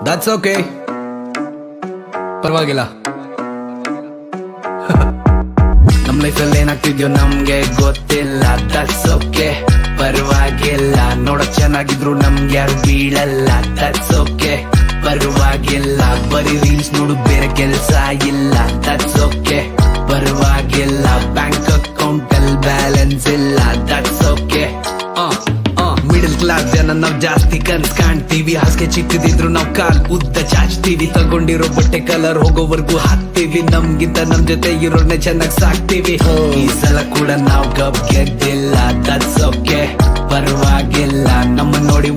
That's okay, ಪರವಾಗಿಲ್ಲ. ನಮ್ ಲೈಫಲ್ಲಿ ಏನಾಗ್ತಿದ್ಯೋ ನಮ್ಗೆ ಗೊತ್ತಿಲ್ಲ. ದಟ್ಸ್ ಓಕೆ, ಪರವಾಗಿಲ್ಲ. ನೋಡಕ್ ಚೆನ್ನಾಗಿದ್ರು ನಮ್ಗೆ ಯಾರು ಬೀಳಲ್ಲ. ದಟ್ಸ್ ಓಕೆ, ಪರವಾಗಿಲ್ಲ. ಬರೀ ರೀಲ್ಸ್ ನೋಡು, ಬೇರೆ ಕೆಲ್ಸ ಇಲ್ಲ. ದಟ್ಸ್ ಓಕೆ, ಪರವಾಗಿಲ್ಲ. ಬ್ಯಾಂಕ್ ಅಕೌಂಟ್ ಅಲ್ಲಿ ಬ್ಯಾಲೆನ್ಸ್ ಇಲ್ಲ. That's okay. ಮಿಡಲ್ ಕ್ಲಾಸ್ ಜನ ನಾವ್ ಜಾಸ್ತಿ ಕನ್ಸ್ ಕಾಣ್ತೀವಿ. ಹಾಸಿಗೆ ಚಿಕ್ಕದಿದ್ರು ನಾವ್ ಕಾಲ್ ಉದ್ದ ಚಾಚ್ತೀವಿ. ತಗೊಂಡಿರೋ ಬಟ್ಟೆ ಕಲರ್ ಹೋಗೋವರ್ಗು ಹಾಕ್ತಿವಿ. ನಮ್ಗಿಂತ ನಮ್ ಜೊತೆ ಇರೋರ್ನೆ ಚೆನ್ನಾಗ್ ಸಾಕ್ತಿವಿ. ಈ ಸಲ ಕೂಡ ನಾವ್ ಕಪ್ ಗೆದ್ದಿಲ್ಲ. ದಟ್ಸ್ ಓಕೆ, ಪರವಾಗಿಲ್ಲ. ನಮ್ಮ ನೋಡಿ